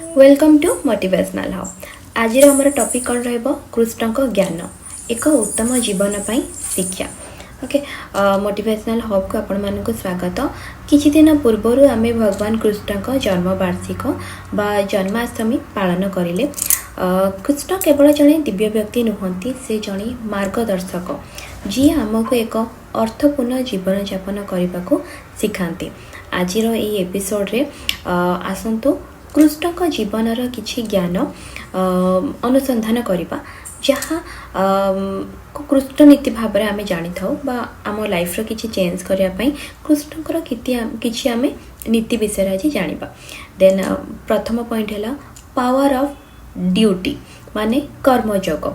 Welcome to motivational hub. आज आमर topic कौन रहिबो कृष्ण को ज्ञान एक उत्तम जीवन पाई शिक्षा। ओके, मोटिवेशनल हब को आपण मानक स्वागत। किछि दिन पूर्व आम भगवान कृष्ण को जन्म वार्षिक बा जन्माष्टमी पालन करिले। कृष्ण केवल जड़े दिव्य व्यक्ति नुहंती, से जड़े मार्गदर्शक जी आमको एक अर्थपूर्ण जीवन यापन करने को सिखाती। आज एपिसोड रे आसंतु कृष्ण का जीवनर किछि ज्ञान अनुसंधान करबा, जहाँ कृष्ण नीति भाव में आम जानी था बा आम लाइफ रो किछि चेंज करने पाई कृष्णकर किछि आम नीति विषय आज जानिबा। देन प्रथम पॉइंट है पावर ऑफ ड्यूटी माने कर्मयोग।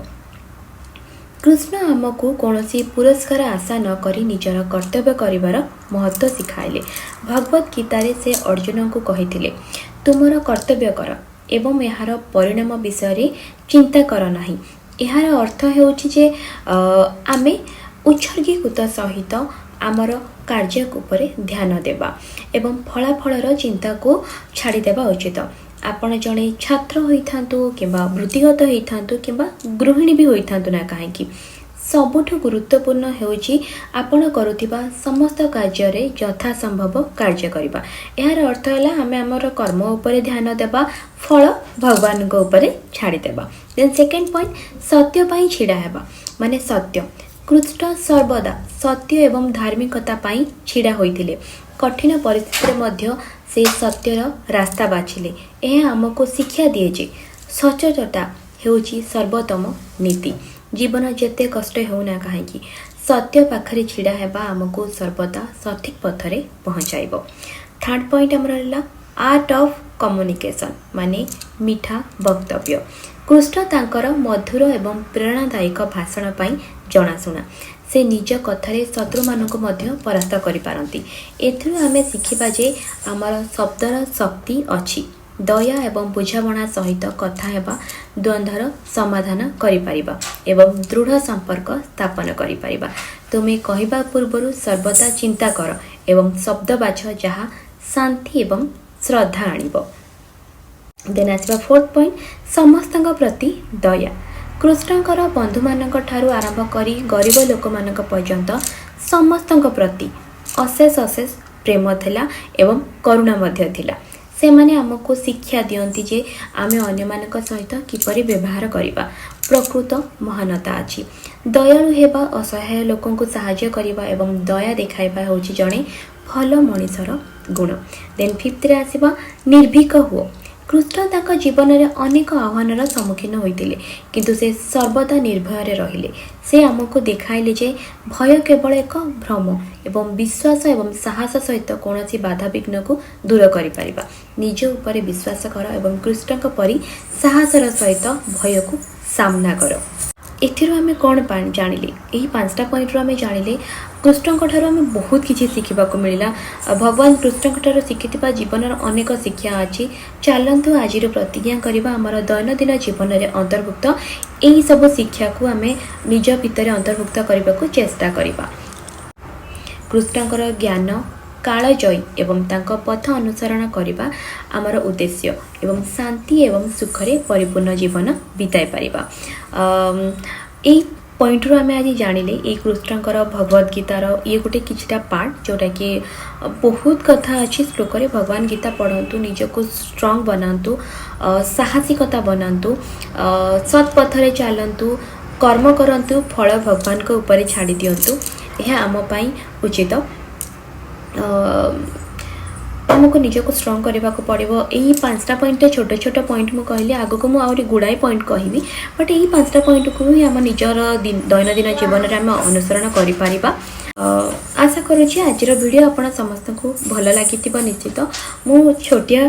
कृष्ण आमको कौनसी पुरस्कार आशा न करी निजर कर्तव्य करिवार महत्व सिखाइले। भगवत गीतारे से अर्जुन को कहिथिले, तुमर कर्तव्य कर एवं यार परिणाम विषय चिंता कर नाही। यार अर्थ हेउछि जे आमे उत्सर्गीकृत सहित आमर कार्य उपरे ध्यान देवा एवं फलाफलर चिंता को छाड़ी देवा उचित। आपण जड़े छात्र होइथांतु किंबा वृत्तिगत होइथांतु किंबा गृहिणी भी होइथांतु ना, कहीं सबुठ गुरुत्वपूर्ण हेउछि आपण करुथिबा समस्त कार्य रे यथा संभव कार्य करिबा। यार अर्थ है आमे हमर कर्म उपरे ध्यान देबा, फल भगवान को उपरे छाड़ी देबा। देन सेकंड पॉइंट, सत्य पाई छिड़ा हेबा माने सत्य। कृष्ण सर्वदा सत्य एवं धार्मिकता पाई छिड़ा होइथिले। कठिन परिस्थिति मध्य से सत्यर रास्ता बाछिले। यह आमको शिक्षा दिए जे सचोटता हेउछि सर्वोत्तम नीति। जीवन जेते कष्ट होना कहीं सत्य पाखरे छिड़ा हेबा आमको सर्वदा सठिक पथरे पहुँचाइबो। थर्ड पॉइंट आमर रहला आर्ट ऑफ कम्युनिकेशन माने मीठा वक्तव्य। कृष्ण तांकर मधुर एवं प्रेरणादायक भाषण पाई जनाशुना। से निज कथारे शत्रु मानक मध्य परास्त करि पारंती। एथिरु आमे शिखिबा जे आमर शब्दर शक्ति अछि। दया एवं बुझामणा सहित कथा हेबा द्वंद्वर समाधान करि परिबा एवं दृढ़ संपर्क स्थापन करि परिबा। तुमे कहिबा पूर्वरु सर्वदा चिंता कर एवं शब्द बाछ जहा शांति एवं श्रद्धा आनिबो। देन आसबा फोर्थ पॉइंट, समस्तଙ୍କ प्रति दया। कृष्णकर बंधु मानक ठारू आरंभ करी गरीब लोक मानक पर्यंत समस्तଙ୍କ प्रति अशेष अशेष प्रेम थिला एवं करुणा मध्य थिला। से माने हमको शिक्षा दियंती जे आमे अन्य मानक सहित किपरि व्यवहार करिबा। प्रकृत महानता अछि। दयालु हेबा, असहाय लोकन को सहाय्य करिबा एवं दया देखाइबा होछि जणे भल मनिषर गुण। देन फिफ्थ रे आसीबा निर्भीक हुओ। कृष्ण ताक जीवन में अनेक आह्वानर सम्मुखीन होइतिले, किंतु से सर्वदा निर्भय रहिले। से आमको देखाइले जे भय केवल एक भ्रम एवं विश्वास एवं साहस सहित कौनसी बाधा विघ्न को दूर करि परिबा। निज ऊपर विश्वास कर एवं कृष्ण परी साहसर सहित भय को सामना कर। एथिरो आमे कौन जानिले, यही 5टा पॉइंट रो आमे जानिले कृष्ण ठारू आमे बहुत किछि शिखिबा को मिलिला। भगवान कृष्ण ठारू शिखिथिबा जीवनर अनेक शिक्षा अछि। चलंतु आजिर प्रतिज्ञा करिबा हमर दैनंदिन जीवन रे अंतर्भुक्त एही सब शिक्षा को आमे निज भितर अंतर्भुक्त करबा को चेष्टा करिबा। कृष्णकर ज्ञान कालजयी एवं तांको पथ अनुसरण करिबा आमर उद्देश्य एवं शांति एवं सुखरे परिपूर्ण जीवन बिताई पारिबा। एई पॉइंट रो आमे आज जानिले ए कृष्णकर भगवत गीतार ये गोटे किछटा पार्ट जोटा कि बहुत कथा अच्छी श्लोक रे। भगवान गीता पढ़ंतु, निजको स्ट्रांग बनातु, साहसिकता बनातु, सत् पथरे चलंतु, कर्म करंतु, फल भगवान को ऊपर छाड़ी दियंतु। यह आम पाई उचित। आमको निजको स्ट्रंग करने को पड़ो। यही 5टा पॉइंट छोट छोट पॉइंट मु कहली, आगक मु आहुरी गुड़ाए पॉइंट कहबी, बट यही 5टा पॉइंट को ही आम निजर दैनंदिन जीवन में आम अनुसरण करिपारिबा। आशा करुँची आजर वीडियो आपण समस्त को भल लगी निश्चित। मु छोटिया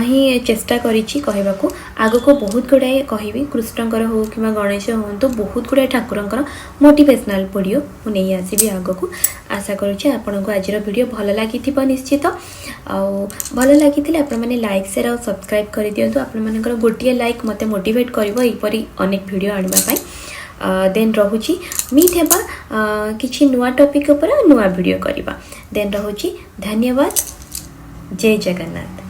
ही चेष्टा करिछि कहबाकू। आगक बहुत गुड़ाए कहबी, कृष्णकर हो कि गणेश हूँ, बहुत गुड़ाए ठाकुरंकर मोटिवेशनल वीडियो मु नहीं आसबि आगक। आशा करुँची आपन को आजर वीडियो भल लगी निश्चित। आउ भल लगी आपण मैंने लाइक शेयर और सब्सक्राइब कर दिंतु। आपण गोटे लाइक मते मोटिवेट करिवो एपरी अनेक वीडियो आनिबा पई। देन रहुची मीट हेबा किछि नुआ टॉपिक ऊपर नुआ वीडियो करिबा। देन रहुची धन्यवाद। जय जगन्नाथ।